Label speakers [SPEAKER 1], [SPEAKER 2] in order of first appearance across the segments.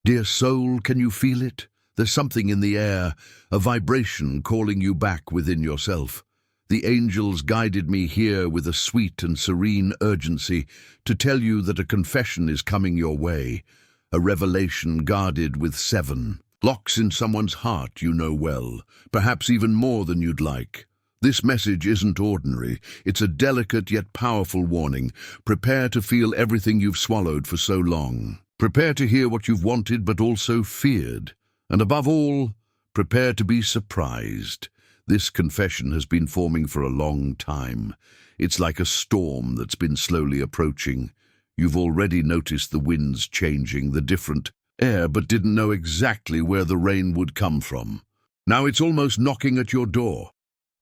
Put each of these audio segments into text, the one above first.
[SPEAKER 1] Dear soul, can you feel it? There's something in the air, a vibration calling you back within yourself. The angels guided me here with a sweet and serene urgency to tell you that a confession is coming your way, a revelation guarded with 7 locks in someone's heart you know well, perhaps even more than you'd like. This message isn't ordinary. It's a delicate yet powerful warning. Prepare to feel everything you've swallowed for so long. Prepare to hear what you've wanted but also feared. And above all, prepare to be surprised. This confession has been forming for a long time. It's like a storm that's been slowly approaching. You've already noticed the winds changing, the different air, but didn't know exactly where the rain would come from. Now it's almost knocking at your door.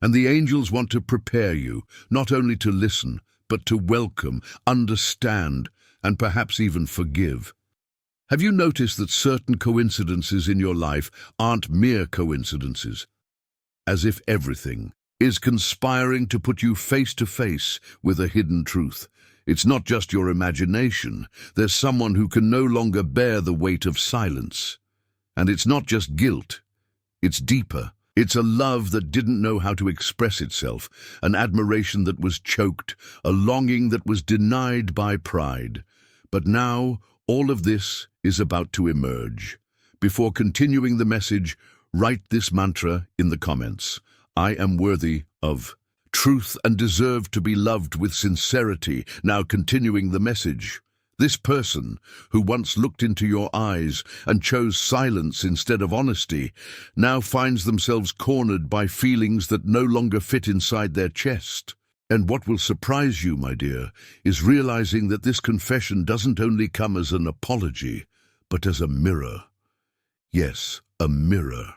[SPEAKER 1] And the angels want to prepare you, not only to listen, but to welcome, understand, and perhaps even forgive. Have you noticed that certain coincidences in your life aren't mere coincidences? As if everything is conspiring to put you face to face with a hidden truth. It's not just your imagination. There's someone who can no longer bear the weight of silence. And it's not just guilt. It's deeper. It's a love that didn't know how to express itself, an admiration that was choked, a longing that was denied by pride. But now, all of this is about to emerge. Before continuing the message, write this mantra in the comments. I am worthy of truth and deserve to be loved with sincerity. Now continuing the message. This person, who once looked into your eyes and chose silence instead of honesty, now finds themselves cornered by feelings that no longer fit inside their chest. And what will surprise you, my dear, is realizing that this confession doesn't only come as an apology, but as a mirror. Yes, a mirror.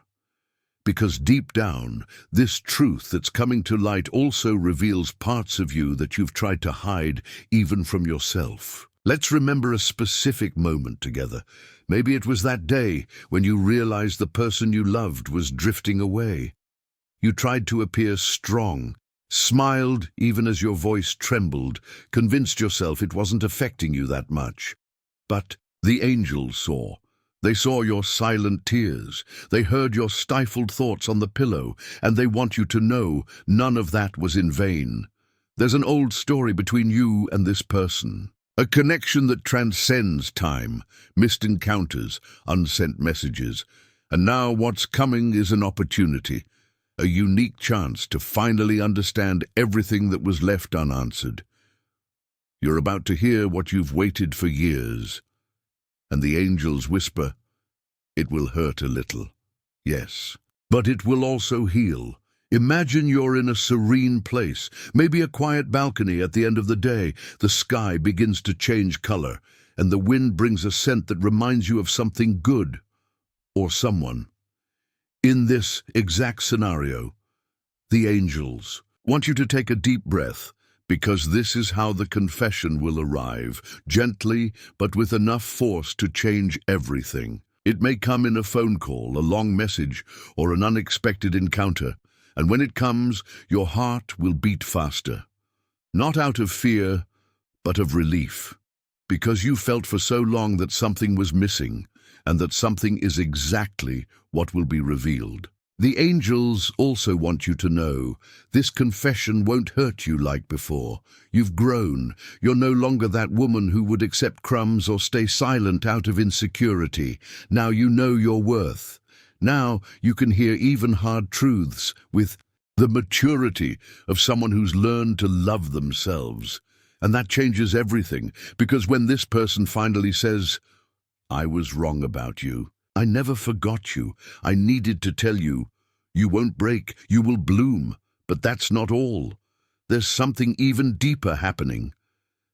[SPEAKER 1] Because deep down, this truth that's coming to light also reveals parts of you that you've tried to hide even from yourself. Let's remember a specific moment together. Maybe it was that day when you realized the person you loved was drifting away. You tried to appear strong, smiled even as your voice trembled, convinced yourself it wasn't affecting you that much. But the angels saw. They saw your silent tears. They heard your stifled thoughts on the pillow, and they want you to know none of that was in vain. There's an old story between you and this person. A connection that transcends time, missed encounters, unsent messages. And now what's coming is an opportunity, a unique chance to finally understand everything that was left unanswered. You're about to hear what you've waited for years. And the angels whisper, it will hurt a little, yes, but it will also heal. Imagine you're in a serene place, maybe a quiet balcony at the end of the day. The sky begins to change color, and the wind brings a scent that reminds you of something good or someone. In this exact scenario, the angels want you to take a deep breath, because this is how the confession will arrive, gently but with enough force to change everything. It may come in a phone call, a long message, or an unexpected encounter. And when it comes, your heart will beat faster. Not out of fear, but of relief. Because you felt for so long that something was missing, and that something is exactly what will be revealed. The angels also want you to know this confession won't hurt you like before. You've grown. You're no longer that woman who would accept crumbs or stay silent out of insecurity. Now you know your worth. Now you can hear even hard truths with the maturity of someone who's learned to love themselves. And that changes everything, because when this person finally says, I was wrong about you, I never forgot you, I needed to tell you, you won't break, you will bloom. But that's not all. There's something even deeper happening.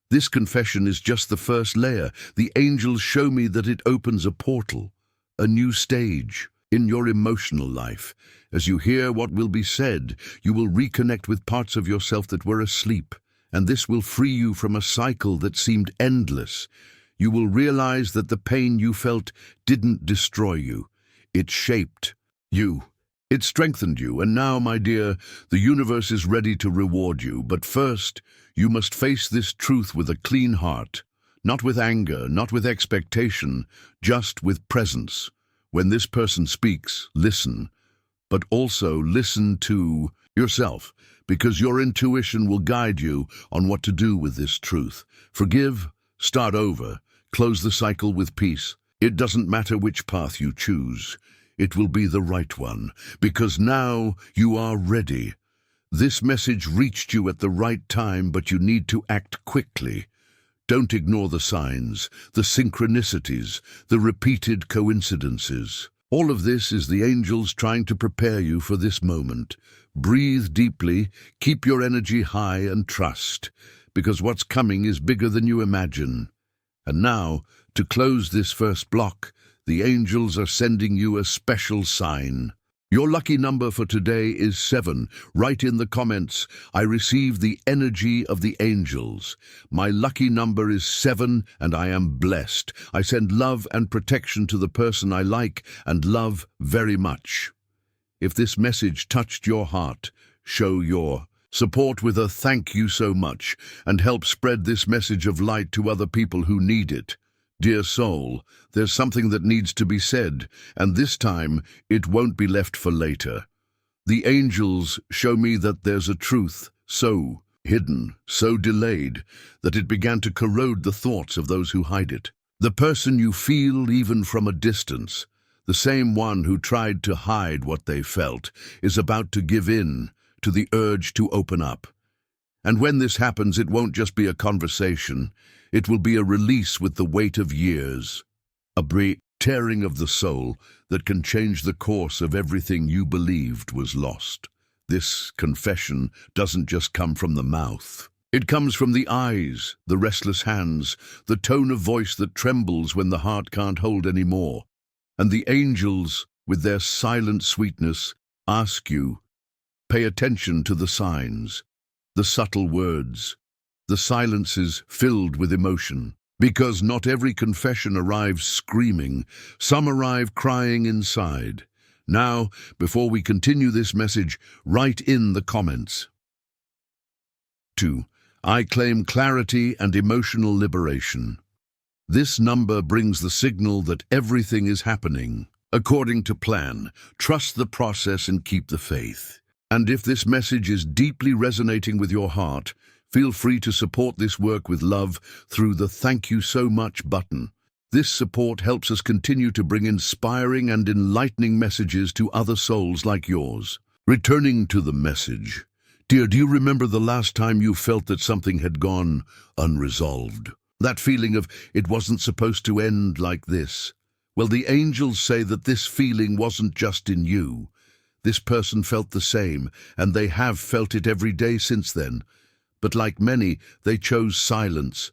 [SPEAKER 1] This confession is just the first layer. The angels show me that it opens a portal, a new stage in your emotional life. As you hear what will be said, you will reconnect with parts of yourself that were asleep, and this will free you from a cycle that seemed endless. You will realize that the pain you felt didn't destroy you. It shaped you. It strengthened you, and now, my dear, the universe is ready to reward you. But first, you must face this truth with a clean heart. not with anger, not with expectation, just with presence. When this person speaks, listen, but also listen to yourself, because your intuition will guide you on what to do with this truth. Forgive, start over, close the cycle with peace. It doesn't matter which path you choose. It will be the right one, because now you are ready. This message reached you at the right time, but you need to act quickly. Don't ignore the signs, the synchronicities, the repeated coincidences. All of this is the angels trying to prepare you for this moment. Breathe deeply, keep your energy high, and trust, because what's coming is bigger than you imagine. And now, to close this first block, the angels are sending you a special sign. Your lucky number for today is 7. Write in the comments, I receive the energy of the angels. My lucky number is 7 and I am blessed. I send love and protection to the person I like and love very much. If this message touched your heart, show your support with a thank you so much and help spread this message of light to other people who need it. Dear soul, there's something that needs to be said, and this time it won't be left for later. The angels show me that there's a truth so hidden, so delayed, that it began to corrode the thoughts of those who hide it. The person you feel even from a distance, the same one who tried to hide what they felt, is about to give in to the urge to open up. And when this happens, it won't just be a conversation. It will be a release with the weight of years, a tearing of the soul that can change the course of everything you believed was lost. This confession doesn't just come from the mouth. It comes from the eyes, the restless hands, the tone of voice that trembles when the heart can't hold any more. And the angels, with their silent sweetness, ask you, pay attention to the signs, the subtle words, the silences filled with emotion. Because not every confession arrives screaming. Some arrive crying inside. Now, before we continue this message, write in the comments. 2. I claim clarity and emotional liberation. This number brings the signal that everything is happening according to plan. Trust the process and keep the faith. And if this message is deeply resonating with your heart, feel free to support this work with love through the Thank You So Much button. This support helps us continue to bring inspiring and enlightening messages to other souls like yours. Returning to the message. Dear, do you remember the last time you felt that something had gone unresolved? That feeling of it wasn't supposed to end like this? Well, the angels say that this feeling wasn't just in you. This person felt the same, and they have felt it every day since then. But like many, they chose silence,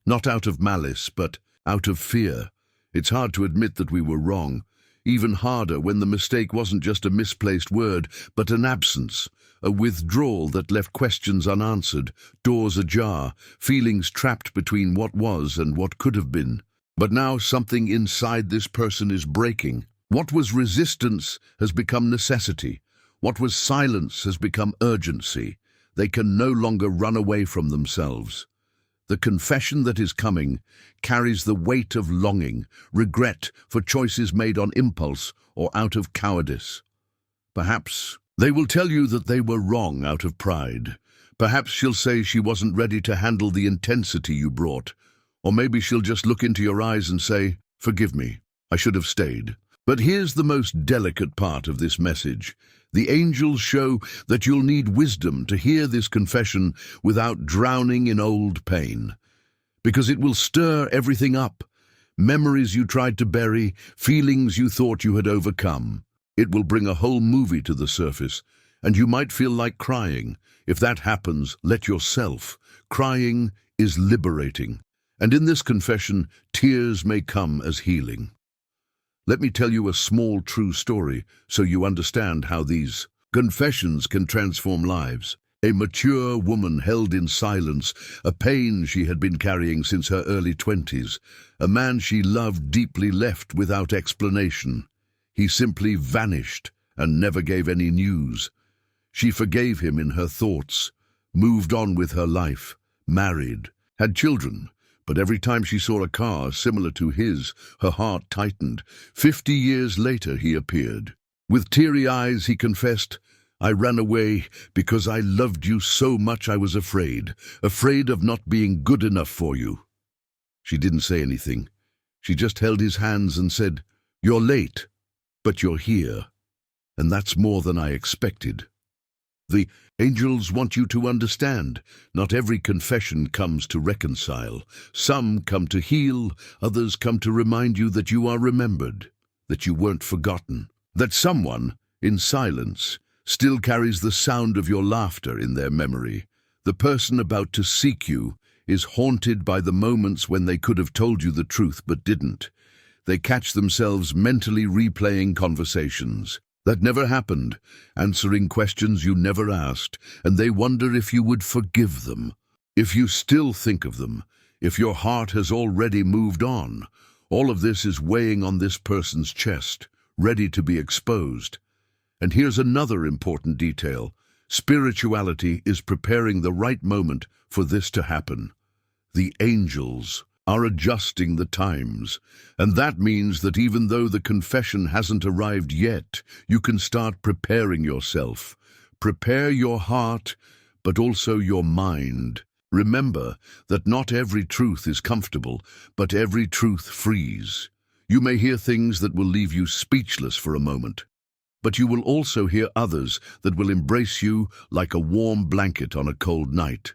[SPEAKER 1] not out of malice, but out of fear. It's hard to admit that we were wrong. Even harder when the mistake wasn't just a misplaced word, but an absence, a withdrawal that left questions unanswered, doors ajar, feelings trapped between what was and what could have been. But now something inside this person is breaking. What was resistance has become necessity. What was silence has become urgency. They can no longer run away from themselves. The confession that is coming carries the weight of longing, regret for choices made on impulse or out of cowardice. Perhaps they will tell you that they were wrong out of pride. Perhaps she'll say she wasn't ready to handle the intensity you brought. Or maybe she'll just look into your eyes and say, "Forgive me, I should have stayed." But here's the most delicate part of this message. The angels show that you'll need wisdom to hear this confession without drowning in old pain. Because it will stir everything up. Memories you tried to bury, feelings you thought you had overcome. It will bring a whole movie to the surface, and you might feel like crying. If that happens, let yourself. Crying is liberating. And in this confession, tears may come as healing. Let me tell you a small true story so you understand how these confessions can transform lives. A mature woman held in silence a pain she had been carrying since her early 20s. A man she loved deeply left without explanation. He simply vanished and never gave any news. She forgave him in her thoughts, moved on with her life, married, had children, But every time she saw a car similar to his, her heart tightened. 50 years later he appeared. With teary eyes he confessed, "I ran away because I loved you so much I was afraid of not being good enough for you." She didn't say anything. She just held his hands and said, "You're late, but you're here. And that's more than I expected." The angels want you to understand, not every confession comes to reconcile. Some come to heal, others come to remind you that you are remembered, that you weren't forgotten, that someone, in silence, still carries the sound of your laughter in their memory. The person about to seek you is haunted by the moments when they could have told you the truth but didn't. They catch themselves mentally replaying conversations that never happened, answering questions you never asked, and they wonder if you would forgive them, if you still think of them, if your heart has already moved on. All of this is weighing on this person's chest, ready to be exposed. And here's another important detail. Spirituality is preparing the right moment for this to happen. The angels are adjusting the times, and that means that even though the confession hasn't arrived yet, you can start preparing yourself. Prepare your heart, but also your mind. Remember that not every truth is comfortable, but every truth frees. You may hear things that will leave you speechless for a moment, but you will also hear others that will embrace you like a warm blanket on a cold night.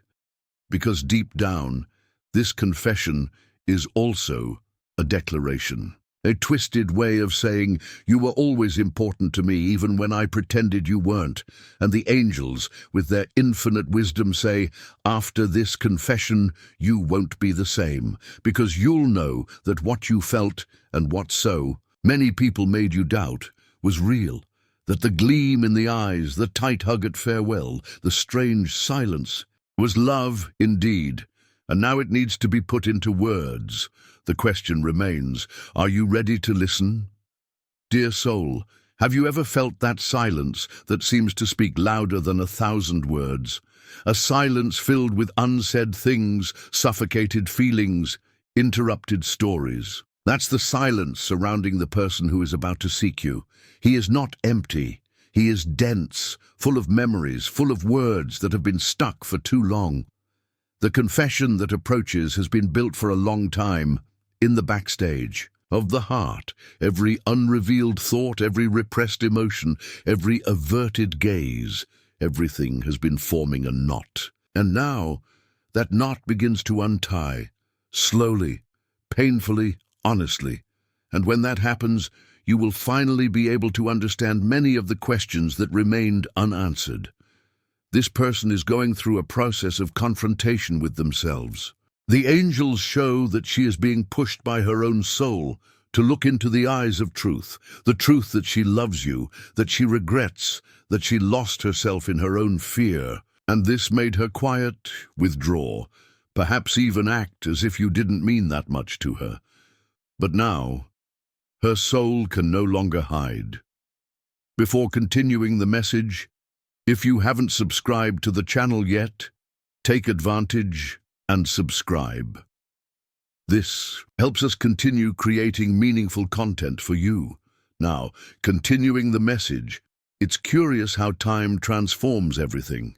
[SPEAKER 1] Because deep down, this confession is also a declaration, a twisted way of saying, "You were always important to me even when I pretended you weren't." And the angels, with their infinite wisdom, say, "After this confession, you won't be the same, because you'll know that what you felt and what so many people made you doubt was real, that the gleam in the eyes, the tight hug at farewell, the strange silence was love indeed. And now it needs to be put into words. The question remains, are you ready to listen? Dear soul, have you ever felt that silence that seems to speak louder than 1,000 words? A silence filled with unsaid things, suffocated feelings, interrupted stories. That's the silence surrounding the person who is about to seek you. He is not empty. He is dense, full of memories, full of words that have been stuck for too long. The confession that approaches has been built for a long time, in the backstage of the heart. Every unrevealed thought, every repressed emotion, every averted gaze, everything has been forming a knot. And now, that knot begins to untie, slowly, painfully, honestly. And when that happens, you will finally be able to understand many of the questions that remained unanswered. This person is going through a process of confrontation with themselves. The angels show that she is being pushed by her own soul to look into the eyes of truth, the truth that she loves you, that she regrets, that she lost herself in her own fear. And this made her quiet, withdraw, perhaps even act as if you didn't mean that much to her. But now, her soul can no longer hide. Before continuing the message, if you haven't subscribed to the channel yet, take advantage and subscribe. This helps us continue creating meaningful content for you. Now, continuing the message, it's curious how time transforms everything.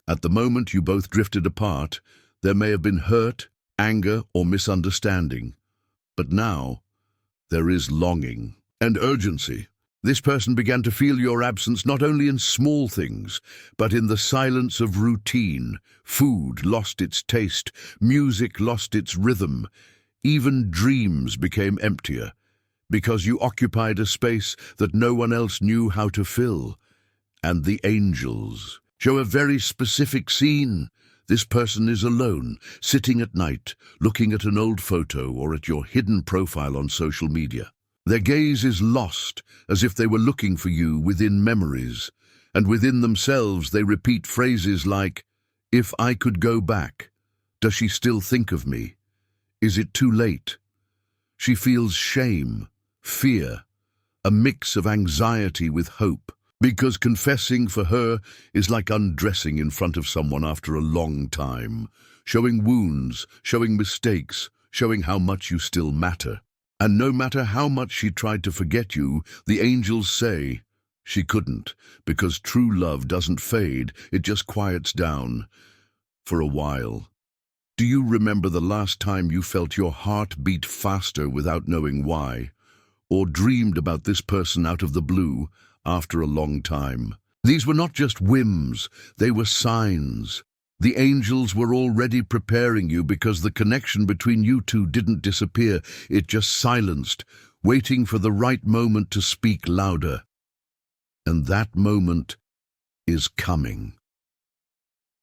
[SPEAKER 1] At the moment you both drifted apart, there may have been hurt, anger, or misunderstanding. But now, there is longing and urgency. This person began to feel your absence not only in small things, but in the silence of routine. Food lost its taste, music lost its rhythm, even dreams became emptier, because you occupied a space that no one else knew how to fill. And the angels show a very specific scene. This person is alone, sitting at night, looking at an old photo or at your hidden profile on social media. Their gaze is lost, as if they were looking for you within memories, and within themselves they repeat phrases like, "If I could go back, does she still think of me? Is it too late?" She feels shame, fear, a mix of anxiety with hope, because confessing for her is like undressing in front of someone after a long time. showing wounds, showing mistakes, showing how much you still matter. And no matter how much she tried to forget you, the angels say she couldn't, because true love doesn't fade, it just quiets down for a while. Do you remember the last time you felt your heart beat faster without knowing why? Or dreamed about this person out of the blue after a long time? These were not just whims, they were signs. The angels were already preparing you because the connection between you two didn't disappear, it just silenced, waiting for the right moment to speak louder. And that moment is coming.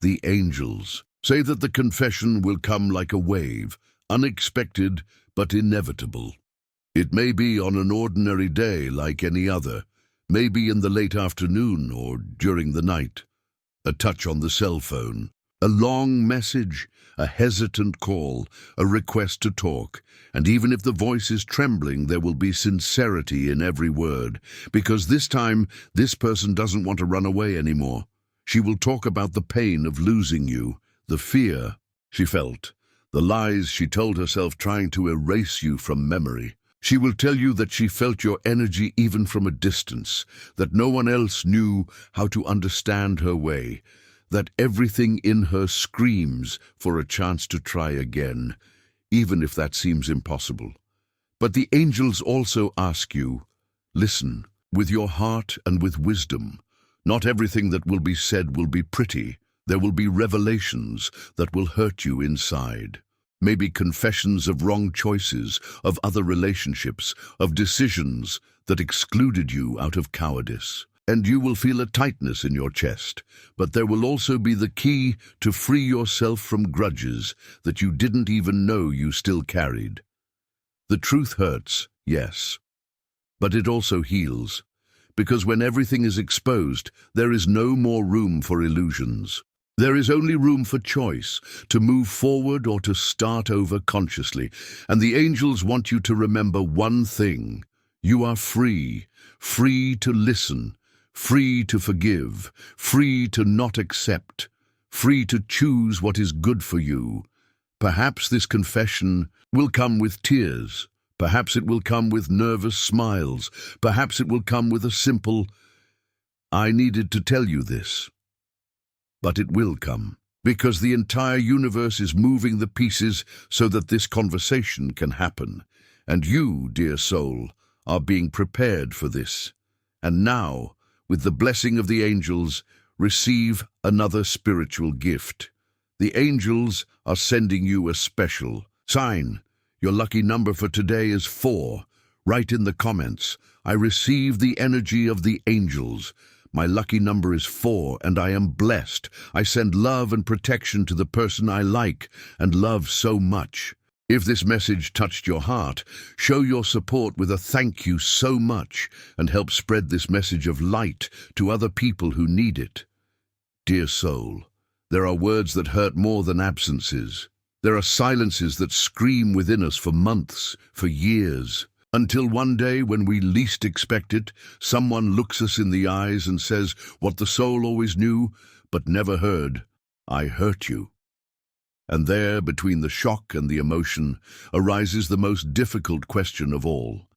[SPEAKER 1] The angels say that the confession will come like a wave, unexpected but inevitable. It may be on an ordinary day like any other, maybe in the late afternoon or during the night. A touch on the cell phone, a long message, a hesitant call, a request to talk, and even if the voice is trembling, there will be sincerity in every word, because this time, this person doesn't want to run away anymore. She will talk about the pain of losing you, the fear she felt, the lies she told herself trying to erase you from memory. She will tell you that she felt your energy even from a distance, that no one else knew how to understand her way, that everything in her screams for a chance to try again, even if that seems impossible. But the angels also ask you, listen, with your heart and with wisdom. Not everything that will be said will be pretty. There will be revelations that will hurt you inside. Maybe confessions of wrong choices, of other relationships, of decisions that excluded you out of cowardice. And you will feel a tightness in your chest, but there will also be the key to free yourself from grudges that you didn't even know you still carried. The truth hurts, yes, but it also heals, because when everything is exposed, there is no more room for illusions. There is only room for choice, to move forward or to start over consciously. And the angels want you to remember one thing. You are free, free to listen, free to forgive, free to not accept, free to choose what is good for you. Perhaps this confession will come with tears. Perhaps it will come with nervous smiles. Perhaps it will come with a simple, "I needed to tell you this." But it will come, because the entire universe is moving the pieces so that this conversation can happen. And you, dear soul, are being prepared for this. And now, with the blessing of the angels, receive another spiritual gift. The angels are sending you a special sign. Your lucky number for today is 4. Write in the comments, "I receive the energy of the angels. My lucky number is 4, and I am blessed. I send love and protection to the person I like and love so much." If this message touched your heart, show your support with a "thank you so much" and help spread this message of light to other people who need it. Dear soul, there are words that hurt more than absences. There are silences that scream within us for months, for years. Until one day, when we least expect it, someone looks us in the eyes and says what the soul always knew but never heard, "I hurt you." And there, between the shock and the emotion, arises the most difficult question of all.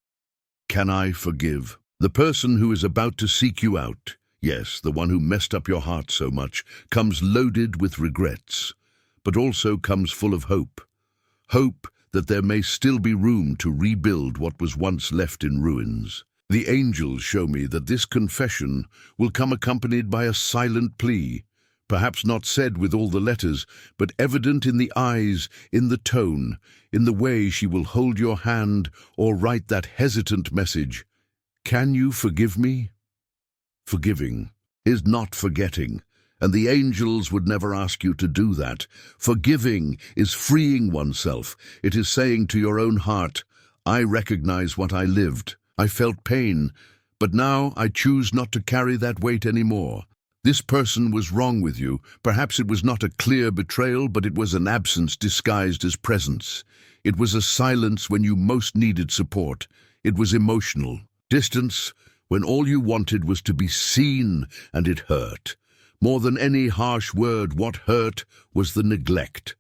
[SPEAKER 1] Can I forgive? The person who is about to seek you out, yes, the one who messed up your heart so much, comes loaded with regrets, but also comes full of hope. Hope that there may still be room to rebuild what was once left in ruins. The angels show me that this confession will come accompanied by a silent plea, perhaps not said with all the letters, but evident in the eyes, in the tone, in the way she will hold your hand or write that hesitant message. Can you forgive me? Forgiving is not forgetting, and the angels would never ask you to do that. Forgiving is freeing oneself. It is saying to your own heart, "I recognize what I lived. I felt pain, but now I choose not to carry that weight anymore. This person was wrong with you. Perhaps it was not a clear betrayal, but it was an absence disguised as presence. It was a silence when you most needed support. It was emotional. Distance when all you wanted was to be seen, and it hurt. More than any harsh word, what hurt was the neglect.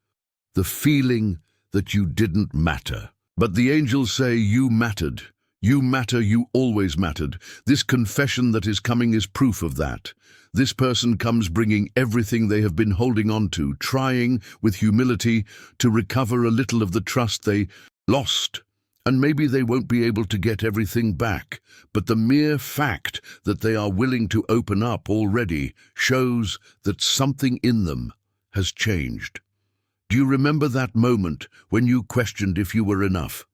[SPEAKER 1] the feeling that you didn't matter. But the angels say you mattered. You matter, you always mattered. This confession that is coming is proof of that. This person comes bringing everything they have been holding on to, trying, with humility, to recover a little of the trust they lost. And maybe they won't be able to get everything back, but the mere fact that they are willing to open up already shows that something in them has changed. Do you remember that moment when you questioned if you were enough?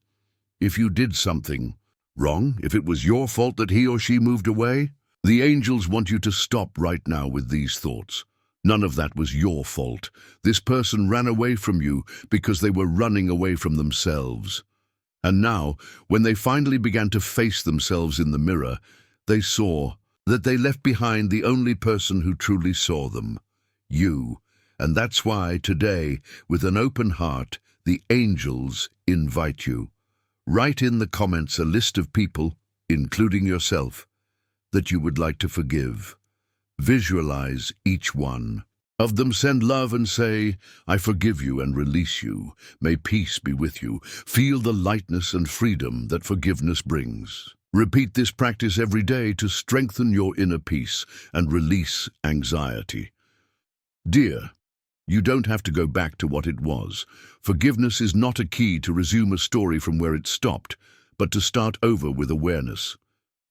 [SPEAKER 1] If you did something wrong, if it was your fault that he or she moved away? The angels want you to stop right now with these thoughts. None of that was your fault. This person ran away from you because they were running away from themselves. And now, when they finally began to face themselves in the mirror, they saw that they left behind the only person who truly saw them, you. And that's why today, with an open heart, the angels invite you. Write in the comments a list of people, including yourself, that you would like to forgive. Visualize each one of them. Send love and say, I forgive you and release you. May peace be with you. Feel the lightness and freedom that forgiveness brings. Repeat this practice every day to strengthen your inner peace and release anxiety. Dear, you don't have to go back to what it was. Forgiveness is not a key to resume a story from where it stopped, but to start over with awareness.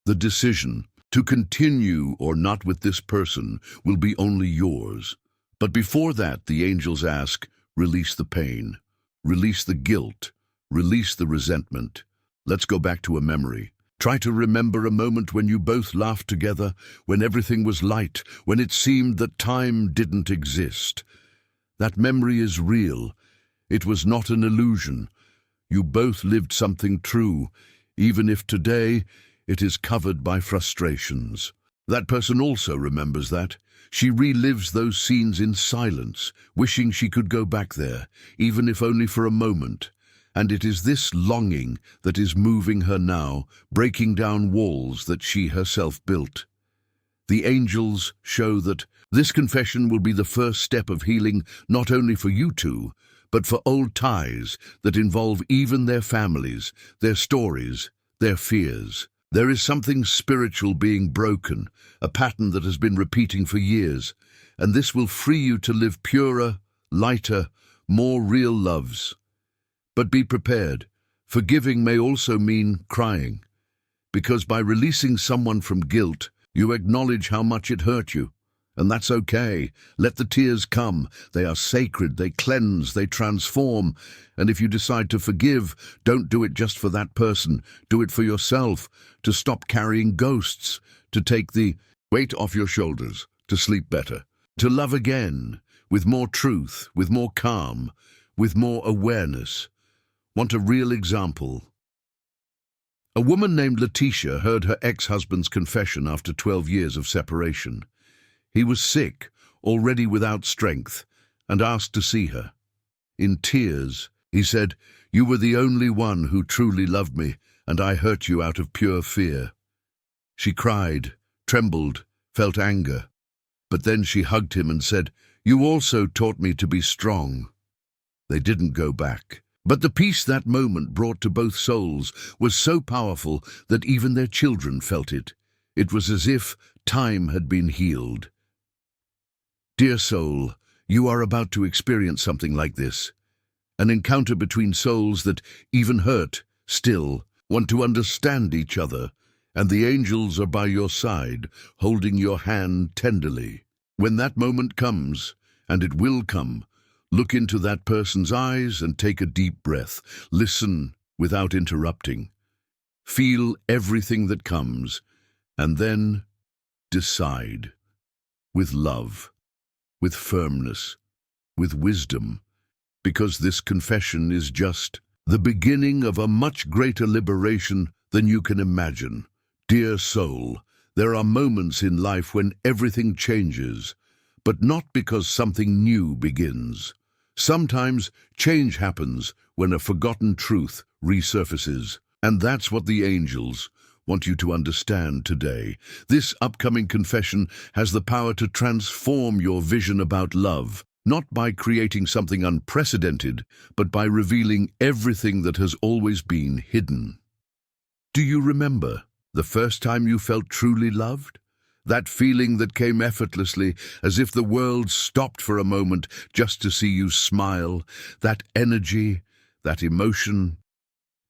[SPEAKER 1] The decision to continue or not with this person will be only yours. But before that, the angels ask, release the pain, release the guilt, release the resentment. Let's go back to a memory. Try to remember a moment when you both laughed together, when everything was light, when it seemed that time didn't exist. That memory is real. It was not an illusion. You both lived something true, even if today it is covered by frustrations. That person also remembers that. She relives those scenes in silence, wishing she could go back there, even if only for a moment. And it is this longing that is moving her now, breaking down walls that she herself built. The angels show that this confession will be the first step of healing, not only for you two, but for old ties that involve even their families, their stories, their fears. There is something spiritual being broken, a pattern that has been repeating for years, and this will free you to live purer, lighter, more real loves. But be prepared. Forgiving may also mean crying, because by releasing someone from guilt, you acknowledge how much it hurt you. And that's okay. Let the tears come. They are sacred, they cleanse, they transform. And if you decide to forgive, don't do it just for that person. Do it for yourself, to stop carrying ghosts, to take the weight off your shoulders, to sleep better, to love again, with more truth, with more calm, with more awareness. Want a real example? A woman named Letitia heard her ex-husband's confession after 12 years of separation. He was sick, already without strength, and asked to see her. In tears, he said, "You were the only one who truly loved me, and I hurt you out of pure fear." She cried, trembled, felt anger. But then she hugged him and said, "You also taught me to be strong." They didn't go back. But the peace that moment brought to both souls was so powerful that even their children felt it. It was as if time had been healed. Dear soul, you are about to experience something like this. An encounter between souls that, even hurt, still want to understand each other, and the angels are by your side, holding your hand tenderly. When that moment comes, and it will come, look into that person's eyes and take a deep breath. Listen without interrupting. Feel everything that comes, and then decide. With love, with firmness, with wisdom, because this confession is just the beginning of a much greater liberation than you can imagine. Dear soul, there are moments in life when everything changes, but not because something new begins. Sometimes change happens when a forgotten truth resurfaces, and that's what the angels want you to understand today. This upcoming confession has the power to transform your vision about love, not by creating something unprecedented, but by revealing everything that has always been hidden. Do you remember the first time you felt truly loved? That feeling that came effortlessly, as if the world stopped for a moment just to see you smile, that energy, that emotion.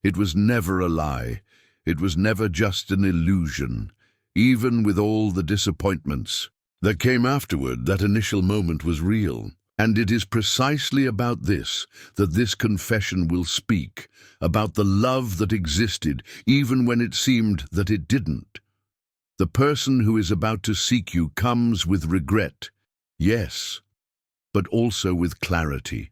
[SPEAKER 1] It was never a lie. It was never just an illusion. Even with all the disappointments that came afterward, that initial moment was real. And it is precisely about this that this confession will speak, about the love that existed even when it seemed that it didn't. The person who is about to seek you comes with regret, yes, but also with clarity.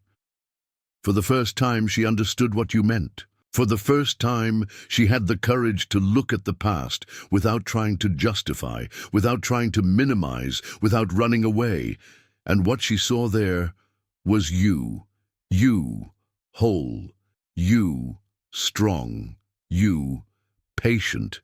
[SPEAKER 1] For the first time, she understood what you meant. For the first time, she had the courage to look at the past without trying to justify, without trying to minimize, without running away. And what she saw there was you, whole, you, strong, you, patient,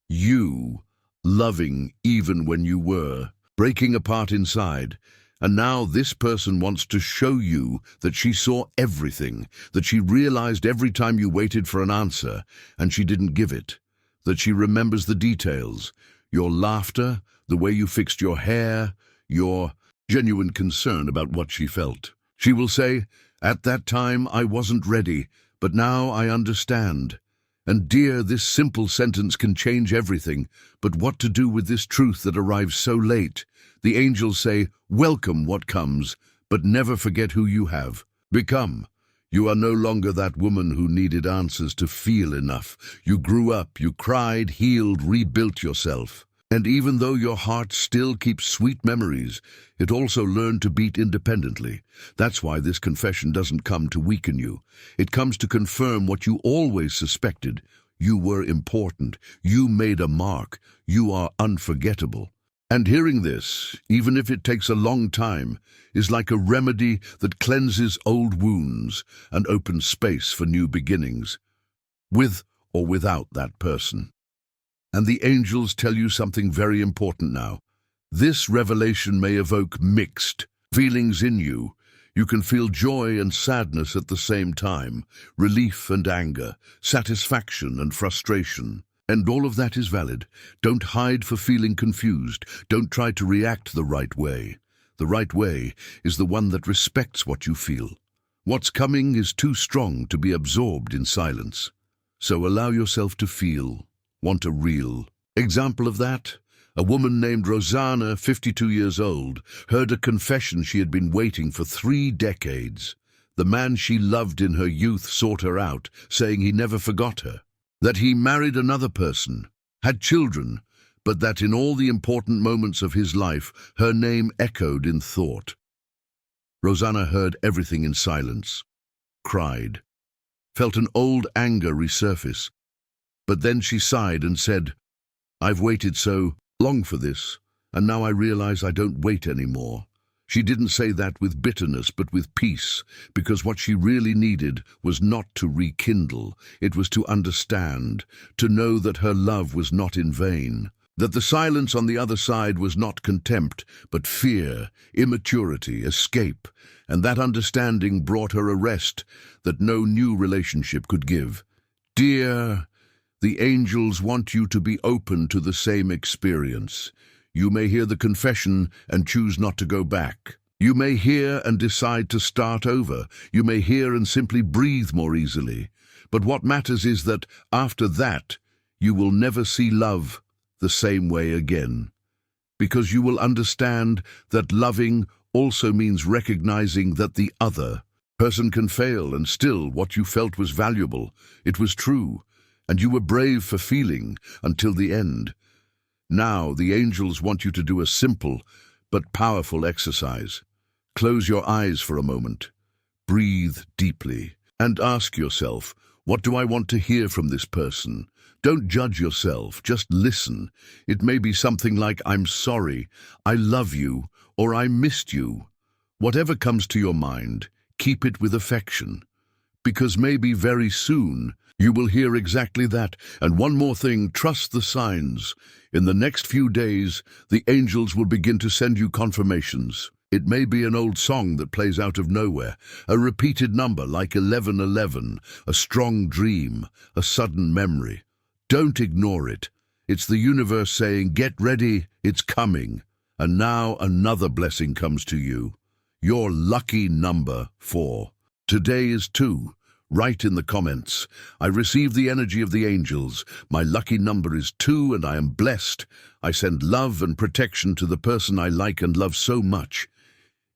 [SPEAKER 1] you, loving even when you were breaking apart inside. And now this person wants to show you that she saw everything, that she realized every time you waited for an answer and she didn't give it, that she remembers the details, your laughter, the way you fixed your hair, your genuine concern about what she felt. She will say, "At that time I wasn't ready, but now I understand." And dear, this simple sentence can change everything. But what to do with this truth that arrives so late? The angels say, welcome what comes, but never forget who you have become. You are no longer that woman who needed answers to feel enough. You grew up, you cried, healed, rebuilt yourself. And even though your heart still keeps sweet memories, it also learned to beat independently. That's why this confession doesn't come to weaken you. It comes to confirm what you always suspected. You were important. You made a mark. You are unforgettable. And hearing this, even if it takes a long time, is like a remedy that cleanses old wounds and opens space for new beginnings, with or without that person. And the angels tell you something very important now. This revelation may evoke mixed feelings in you. You can feel joy and sadness at the same time, relief and anger, satisfaction and frustration. And all of that is valid. Don't hide for feeling confused. Don't try to react the right way. The right way is the one that respects what you feel. What's coming is too strong to be absorbed in silence. So allow yourself to feel. Want a real example of that? A woman named Rosanna, 52 years old, heard a confession she had been waiting for 3 decades. The man she loved in her youth sought her out, saying he never forgot her, that he married another person, had children, but that in all the important moments of his life, her name echoed in thought. Rosanna heard everything in silence, cried, felt an old anger resurface. But then she sighed and said, I've waited so long for this, and now I realize I don't wait anymore. She didn't say that with bitterness, but with peace, because what she really needed was not to rekindle, it was to understand, to know that her love was not in vain, that the silence on the other side was not contempt, but fear, immaturity, escape, and that understanding brought her a rest that no new relationship could give. Dear, the angels want you to be open to the same experience. You may hear the confession and choose not to go back. You may hear and decide to start over. You may hear and simply breathe more easily. But what matters is that after that, you will never see love the same way again. Because you will understand that loving also means recognizing that the other person can fail, and still what you felt was valuable. It was true. And you were brave for feeling until the end. Now the angels want you to do a simple but powerful exercise. Close your eyes for a moment. Breathe deeply and ask yourself, what do I want to hear from this person? Don't judge yourself, just listen. It may be something like, I'm sorry, I love you, or I missed you. Whatever comes to your mind, keep it with affection. Because maybe very soon, you will hear exactly that. And one more thing, trust the signs. In the next few days, the angels will begin to send you confirmations. It may be an old song that plays out of nowhere, a repeated number like 1111, a strong dream, a sudden memory. Don't ignore it. It's the universe saying, get ready, it's coming. And now another blessing comes to you. Your lucky number 4. Today is 2. Write in the comments, I receive the energy of the angels. My lucky number is 2 and I am blessed. I send love and protection to the person I like and love so much.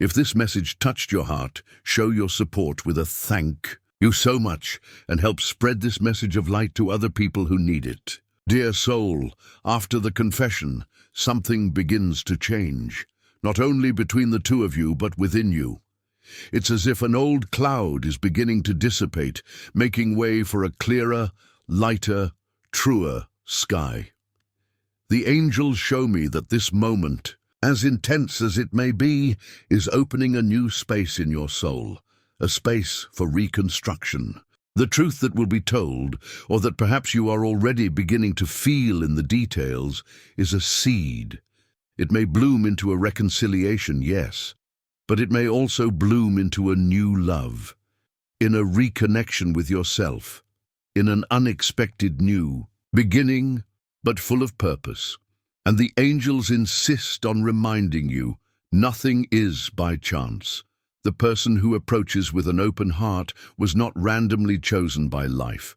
[SPEAKER 1] If this message touched your heart, show your support with a thank you so much and help spread this message of light to other people who need it. Dear soul, after the confession, something begins to change, not only between the two of you, but within you. It's as if an old cloud is beginning to dissipate, making way for a clearer, lighter, truer sky. The angels show me that this moment, as intense as it may be, is opening a new space in your soul, a space for reconstruction. The truth that will be told, or that perhaps you are already beginning to feel in the details, is a seed. It may bloom into a reconciliation, yes, but it may also bloom into a new love, in a reconnection with yourself, in an unexpected new beginning, but full of purpose. And the angels insist on reminding you, nothing is by chance. The person who approaches with an open heart was not randomly chosen by life.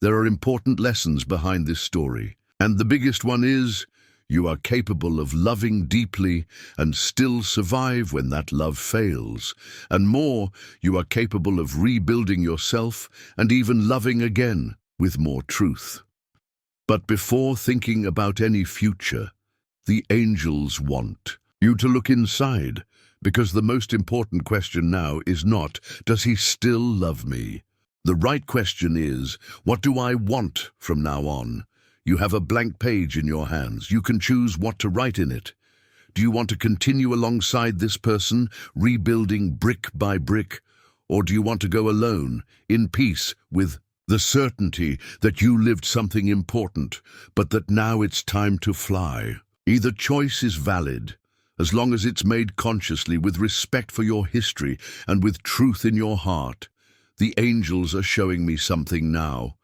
[SPEAKER 1] There are important lessons behind this story, and the biggest one is, you are capable of loving deeply and still survive when that love fails. And more, you are capable of rebuilding yourself and even loving again with more truth. But before thinking about any future, the angels want you to look inside, because the most important question now is not, does he still love me? The right question is, what do I want from now on? You have a blank page in your hands. You can choose what to write in it. Do you want to continue alongside this person, rebuilding brick by brick? Or do you want to go alone, in peace, with the certainty that you lived something important, but that now it's time to fly? Either choice is valid, as long as it's made consciously with respect for your history and with truth in your heart. The angels are showing me something now.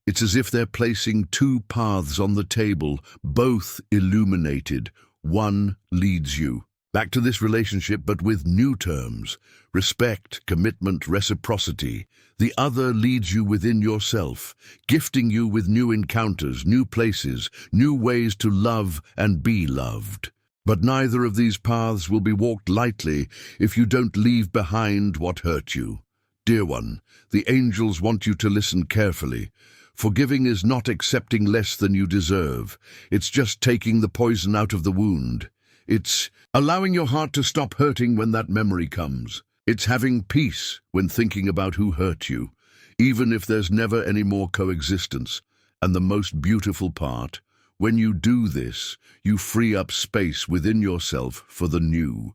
[SPEAKER 1] It's as if they're placing two paths on the table, both illuminated. One leads you back to this relationship, but with new terms: respect, commitment, reciprocity. The other leads you within yourself, gifting you with new encounters, new places, new ways to love and be loved. But neither of these paths will be walked lightly if you don't leave behind what hurt you. Dear one, the angels want you to listen carefully. Forgiving is not accepting less than you deserve. It's just taking the poison out of the wound. It's allowing your heart to stop hurting when that memory comes. It's having peace when thinking about who hurt you, even if there's never any more coexistence. And the most beautiful part, when you do this, you free up space within yourself for the new,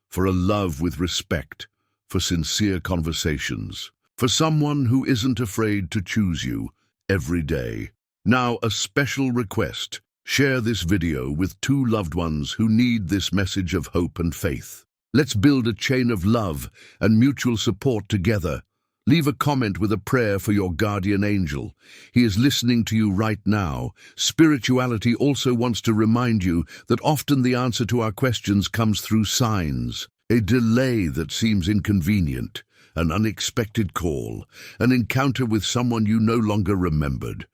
[SPEAKER 1] for a love with respect, for sincere conversations, for someone who isn't afraid to choose you every day. Now, a special request. Share this video with 2 loved ones who need this message of hope and faith. Let's build a chain of love and mutual support together. Leave a comment with a prayer for your guardian angel. He is listening to you right now. Spirituality also wants to remind you that often the answer to our questions comes through signs. A delay that seems inconvenient, an unexpected call, an encounter with someone you no longer remembered.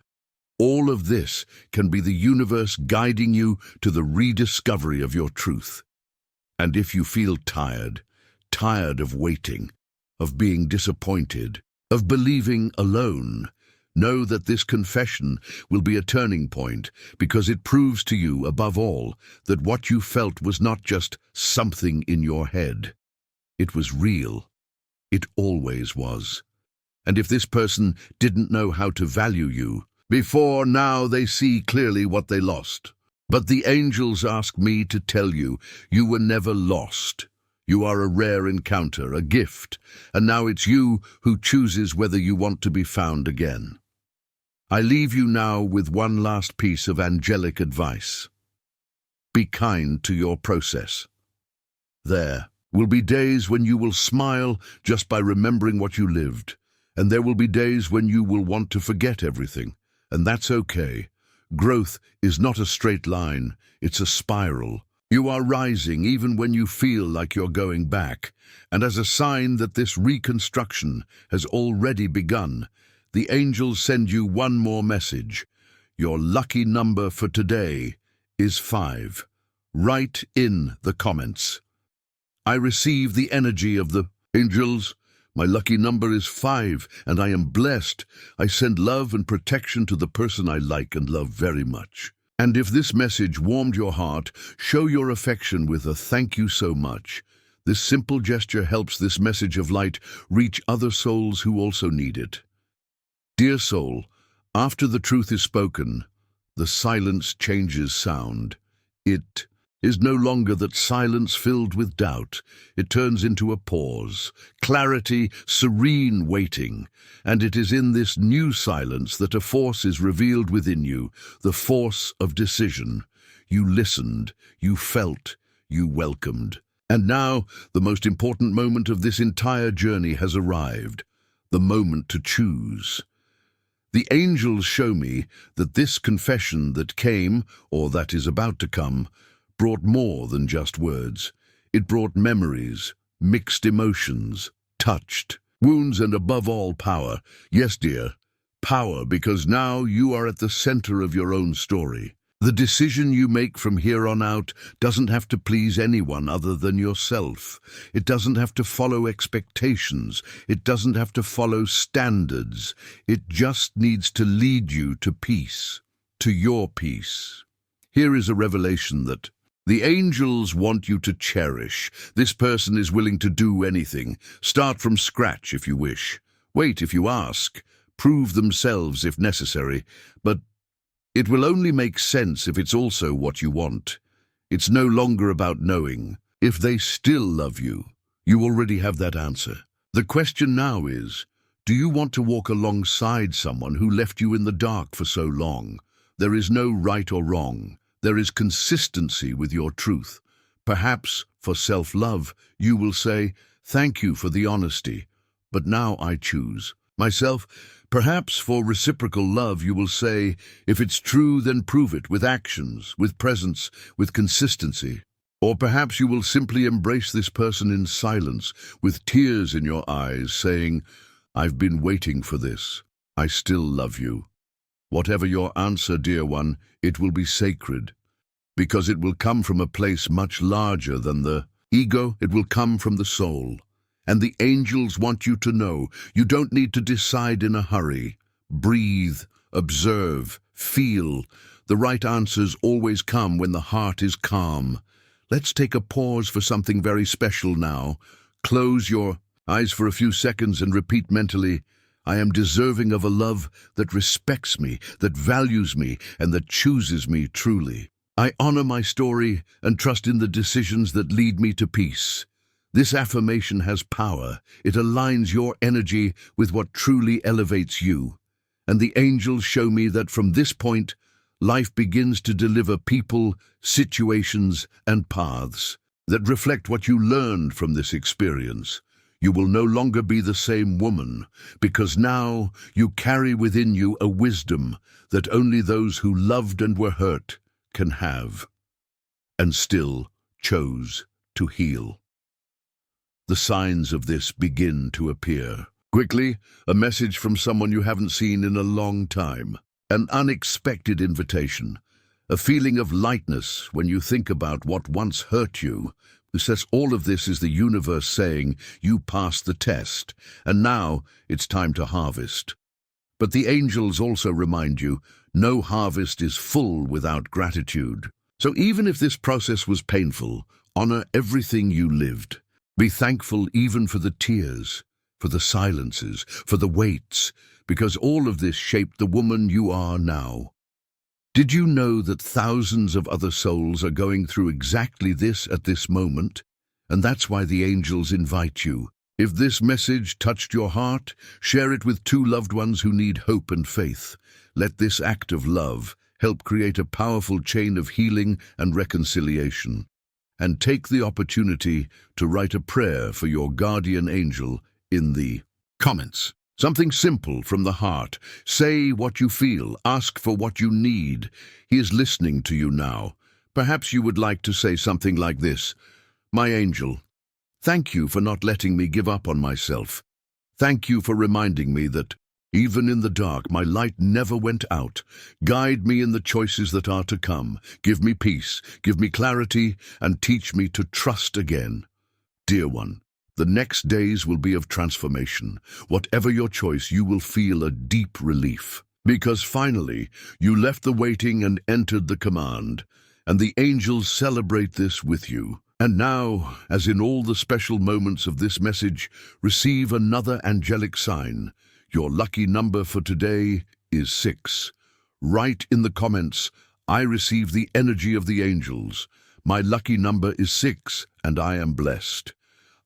[SPEAKER 1] All of this can be the universe guiding you to the rediscovery of your truth. And if you feel tired of waiting, of being disappointed, of believing alone, know that this confession will be a turning point, because it proves to you, above all, that what you felt was not just something in your head. It was real. It always was. And if this person didn't know how to value you before, now they see clearly what they lost. But the angels ask me to tell you, you were never lost. You are a rare encounter, a gift, and now it's you who chooses whether you want to be found again. I leave you now with one last piece of angelic advice. Be kind to your process. There, will be days when you will smile just by remembering what you lived, and there will be days when you will want to forget everything, and that's okay. Growth is not a straight line, it's a spiral. You are rising even when you feel like you're going back, and as a sign that this reconstruction has already begun, the angels send you one more message. Your lucky number for today is 5. Write in the comments. I receive the energy of the angels. My lucky number is 5, and I am blessed. I send love and protection to the person I like and love very much. And if this message warmed your heart, show your affection with a thank you so much. This simple gesture helps this message of light reach other souls who also need it. Dear soul, after the truth is spoken, the silence changes sound. It is no longer that silence filled with doubt. It turns into a pause, clarity, serene waiting. And it is in this new silence that a force is revealed within you, the force of decision. You listened, you felt, you welcomed. And now, the most important moment of this entire journey has arrived, the moment to choose. The angels show me that this confession that came, or that is about to come, brought more than just words. It brought memories, mixed emotions, touched, wounds, and above all, power. Yes, dear, power, because now you are at the center of your own story. The decision you make from here on out doesn't have to please anyone other than yourself. It doesn't have to follow expectations. It doesn't have to follow standards. It just needs to lead you to peace, to your peace. Here is a revelation that the angels want you to cherish. This person is willing to do anything. Start from scratch if you wish. Wait if you ask. Prove themselves if necessary. But it will only make sense if it's also what you want. It's no longer about knowing. If they still love you, you already have that answer. The question now is, do you want to walk alongside someone who left you in the dark for so long? There is no right or wrong. There is consistency with your truth. Perhaps, for self-love, you will say, thank you for the honesty, but now I choose myself. Perhaps for reciprocal love, you will say, if it's true, then prove it with actions, with presence, with consistency. Or perhaps you will simply embrace this person in silence, with tears in your eyes, saying, I've been waiting for this. I still love you. Whatever your answer, dear one, it will be sacred, because it will come from a place much larger than the ego. It will come from the soul. And the angels want you to know you don't need to decide in a hurry. Breathe, observe, feel. The right answers always come when the heart is calm. Let's take a pause for something very special now. Close your eyes for a few seconds and repeat mentally, I am deserving of a love that respects me, that values me, and that chooses me truly. I honor my story and trust in the decisions that lead me to peace. This affirmation has power. It aligns your energy with what truly elevates you. And the angels show me that from this point, life begins to deliver people, situations, and paths that reflect what you learned from this experience. You will no longer be the same woman, because now you carry within you a wisdom that only those who loved and were hurt can have, and still chose to heal. The signs of this begin to appear. Quickly, a message from someone you haven't seen in a long time. An unexpected invitation. A feeling of lightness when you think about what once hurt you. Who says all of this is the universe saying you passed the test, and now it's time to harvest. But the angels also remind you, no harvest is full without gratitude. So even if this process was painful, honor everything you lived. Be thankful even for the tears, for the silences, for the waits, because all of this shaped the woman you are now. Did you know that thousands of other souls are going through exactly this at this moment? And that's why the angels invite you. If this message touched your heart, share it with 2 loved ones who need hope and faith. Let this act of love help create a powerful chain of healing and reconciliation. and take the opportunity to write a prayer for your guardian angel in the comments. Something simple from the heart. Say what you feel. Ask for what you need. He is listening to you now. Perhaps you would like to say something like this: My angel, thank you for not letting me give up on myself. Thank you for reminding me that, even in the dark, my light never went out. Guide me in the choices that are to come. Give me peace, give me clarity, and teach me to trust again. Dear one, the next days will be of transformation. Whatever your choice, you will feel a deep relief. Because finally, you left the waiting and entered the command, and the angels celebrate this with you. And now, as in all the special moments of this message, receive another angelic sign. Your lucky number for today is 6. Write in the comments, I receive the energy of the angels. My lucky number is 6, and I am blessed.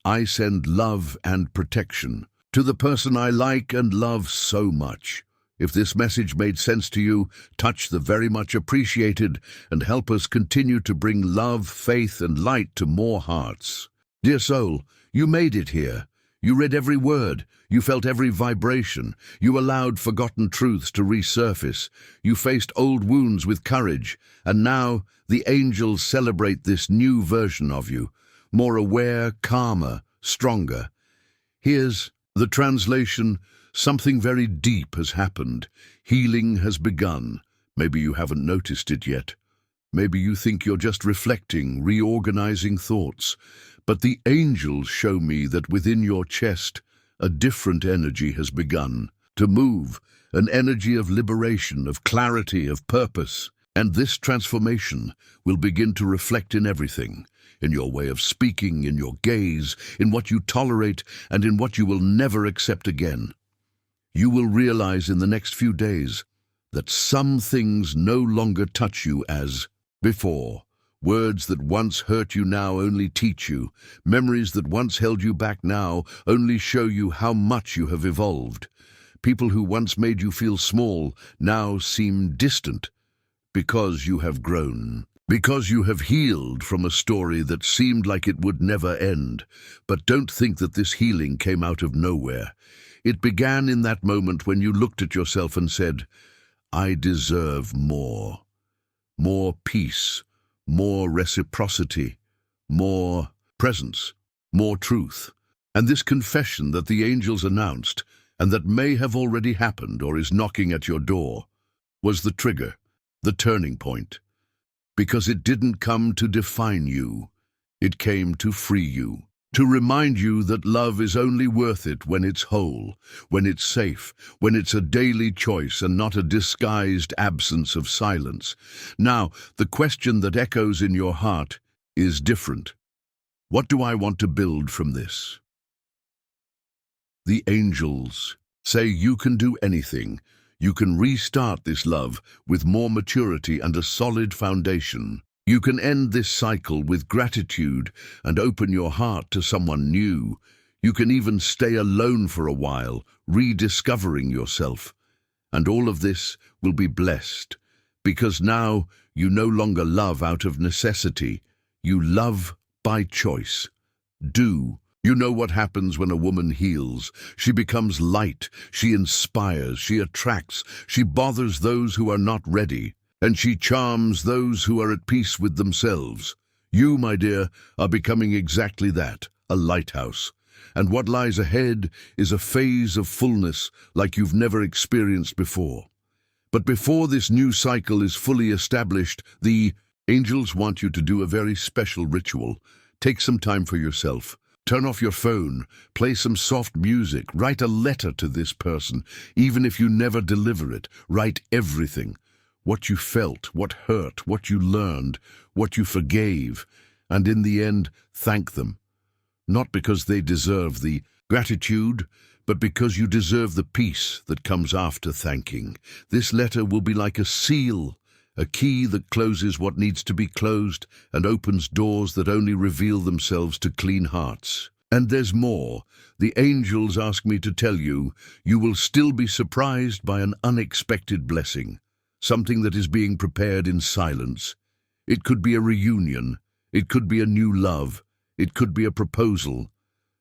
[SPEAKER 1] I send love and protection to the person I like and love so much. If this message made sense to you, touch the very much appreciated and help us continue to bring love, faith, and light to more hearts. Dear soul, you made it here. You read every word. You felt every vibration. You allowed forgotten truths to resurface. You faced old wounds with courage. And now the angels celebrate this new version of you, more aware, calmer, stronger. Here's the translation. Something very deep has happened. Healing has begun. Maybe you haven't noticed it yet. Maybe you think you're just reflecting, reorganizing thoughts. But the angels show me that within your chest, a different energy has begun to move, an energy of liberation, of clarity, of purpose. And this transformation will begin to reflect in everything, in your way of speaking, in your gaze, in what you tolerate, and in what you will never accept again. You will realize in the next few days that some things no longer touch you as before. Words that once hurt you now only teach you. Memories that once held you back now only show you how much you have evolved. People who once made you feel small now seem distant because you have grown. Because you have healed from a story that seemed like it would never end. But don't think that this healing came out of nowhere. It began in that moment when you looked at yourself and said, I deserve more. More peace, more reciprocity, more presence, more truth. And this confession that the angels announced, and that may have already happened or is knocking at your door, was the trigger, the turning point. Because it didn't come to define you, it came to free you. To remind you that love is only worth it when it's whole, when it's safe, when it's a daily choice and not a disguised absence of silence. Now, the question that echoes in your heart is different. What do I want to build from this? The angels say you can do anything. You can restart this love with more maturity and a solid foundation. You can end this cycle with gratitude and open your heart to someone new. You can even stay alone for a while, rediscovering yourself. And all of this will be blessed, because now you no longer love out of necessity. You love by choice. You know what happens when a woman heals. She becomes light, she inspires, she attracts, she bothers those who are not ready. And she charms those who are at peace with themselves. You, my dear, are becoming exactly that, a lighthouse. And what lies ahead is a phase of fullness like you've never experienced before. But before this new cycle is fully established, the angels want you to do a very special ritual. Take some time for yourself. Turn off your phone, play some soft music, write a letter to this person. Even if you never deliver it, write everything. What you felt, what hurt, what you learned, what you forgave, and in the end, thank them. Not because they deserve the gratitude, but because you deserve the peace that comes after thanking. This letter will be like a seal, a key that closes what needs to be closed and opens doors that only reveal themselves to clean hearts. And there's more. The angels ask me to tell you, you will still be surprised by an unexpected blessing. Something that is being prepared in silence. It could be a reunion, It could be a new love. It could be a proposal.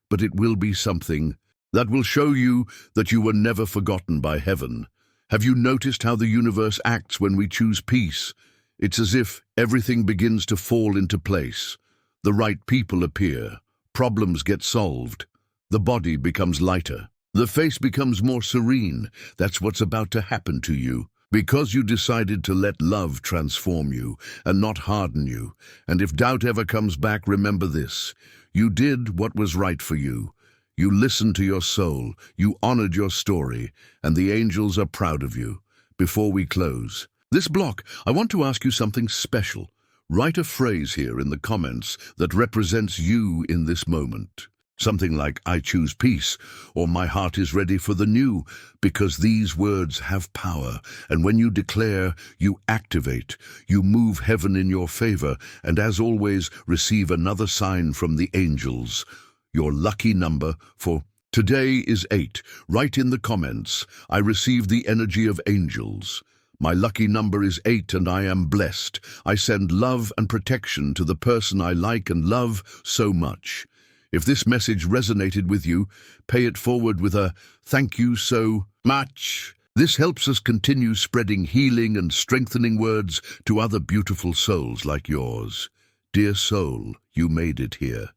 [SPEAKER 1] But it will be something that will show you that you were never forgotten by heaven. Have you noticed how the universe acts when we choose peace? It's as if everything begins to fall into place. The right people appear. Problems get solved. The body becomes lighter. The face becomes more serene. That's what's about to happen to you. Because you decided to let love transform you and not harden you. And if doubt ever comes back, remember this. You did what was right for you. You listened to your soul. You honored your story. And the angels are proud of you. Before we close this block, I want to ask you something special. Write a phrase here in the comments that represents you in this moment. Something like, I choose peace, or my heart is ready for the new, because these words have power. And when you declare, you activate, you move heaven in your favor, and as always, receive another sign from the angels. Your lucky number for today is 8. Write in the comments, I receive the energy of angels. My lucky number is 8 and I am blessed. I send love and protection to the person I like and love so much. If this message resonated with you, pay it forward with a thank you so much. This helps us continue spreading healing and strengthening words to other beautiful souls like yours. Dear soul, you made it here.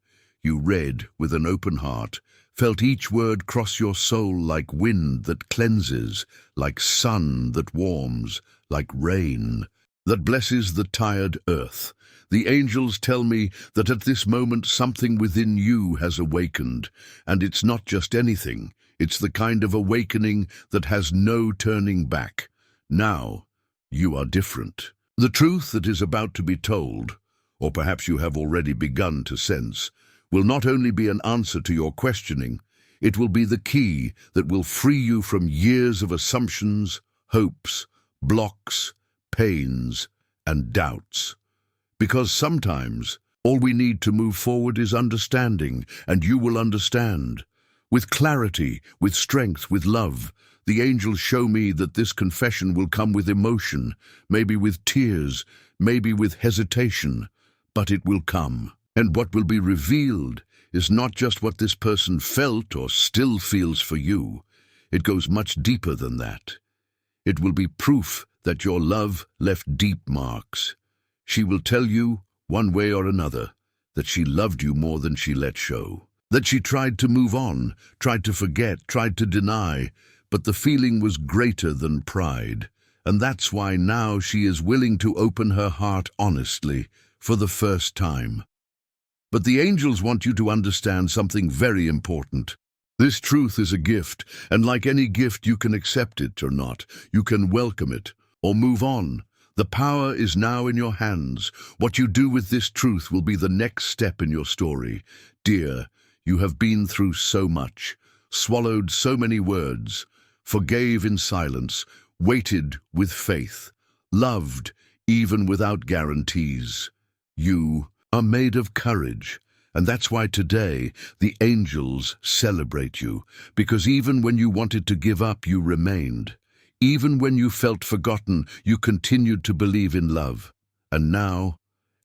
[SPEAKER 1] You read with an open heart, felt each word cross your soul like wind that cleanses, like sun that warms, like rain that blesses the tired earth. The angels tell me that at this moment something within you has awakened, and it's not just anything, it's the kind of awakening that has no turning back. Now, you are different. The truth that is about to be told, or perhaps you have already begun to sense, will not only be an answer to your questioning, it will be the key that will free you from years of assumptions, hopes, blocks, pains, and doubts. Because sometimes all we need to move forward is understanding, and you will understand. With clarity, with strength, with love, the angels show me that this confession will come with emotion, maybe with tears, maybe with hesitation, but it will come. And what will be revealed is not just what this person felt or still feels for you. It goes much deeper than that. It will be proof that your love left deep marks. She will tell you, one way or another, that she loved you more than she let show. That she tried to move on, tried to forget, tried to deny, but the feeling was greater than pride. And that's why now she is willing to open her heart honestly, for the first time. But the angels want you to understand something very important. This truth is a gift, and like any gift, you can accept it or not. You can welcome it or move on. The power is now in your hands. What you do with this truth will be the next step in your story. Dear, you have been through so much, swallowed so many words, forgave in silence, waited with faith, loved even without guarantees. You are made of courage, and that's why today the angels celebrate you, because even when you wanted to give up, you remained. Even when you felt forgotten, you continued to believe in love. And now,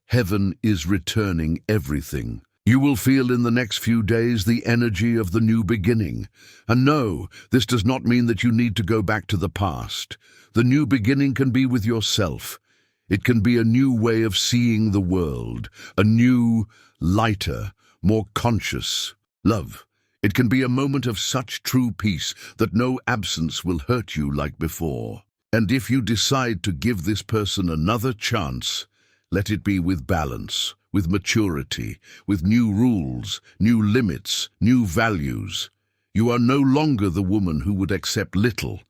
[SPEAKER 1] heaven is returning everything. You will feel in the next few days the energy of the new beginning. And no, this does not mean that you need to go back to the past. The new beginning can be with yourself. It can be a new way of seeing the world, a new, lighter, more conscious love. It can be a moment of such true peace that no absence will hurt you like before. And if you decide to give this person another chance, let it be with balance, with maturity, with new rules, new limits, new values. You are no longer the woman who would accept little.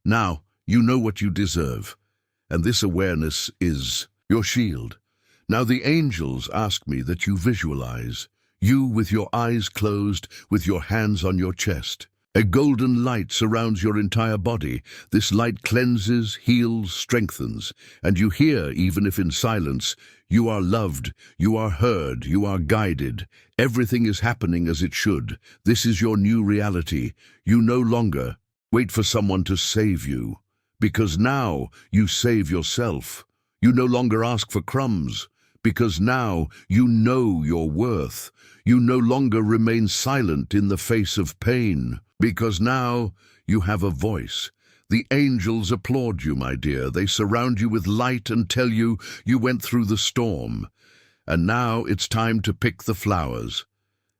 [SPEAKER 1] Now, you know what you deserve, and this awareness is your shield. Now the angels ask me that you visualize, you with your eyes closed, with your hands on your chest. A golden light surrounds your entire body. This light cleanses, heals, strengthens, and you hear, even if in silence, you are loved, you are heard, you are guided. Everything is happening as it should. This is your new reality. You no longer wait for someone to save you, because now you save yourself. You no longer ask for crumbs, because now you know your worth. You no longer remain silent in the face of pain, because now you have a voice. The angels applaud you, my dear. They surround you with light and tell you you went through the storm. And now it's time to pick the flowers.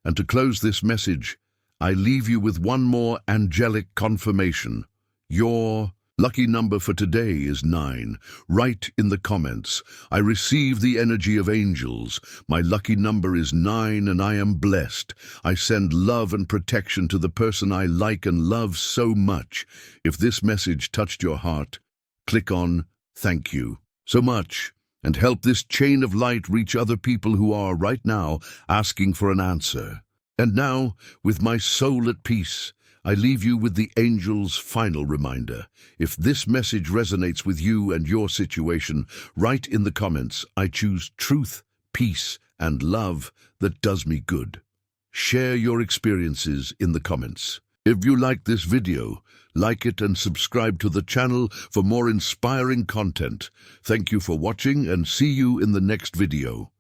[SPEAKER 1] And to close this message, I leave you with one more angelic confirmation. Your lucky number for today is 9. Write in the comments, I receive the energy of angels. My lucky number is 9 and I am blessed. I send love and protection to the person I like and love so much. If this message touched your heart, click on thank you so much and help this chain of light reach other people who are right now asking for an answer. And now, with my soul at peace, I leave you with the angel's final reminder. If this message resonates with you and your situation, write in the comments, I choose truth, peace, and love that does me good. Share your experiences in the comments. If you like this video, like it and subscribe to the channel for more inspiring content. Thank you for watching and see you in the next video.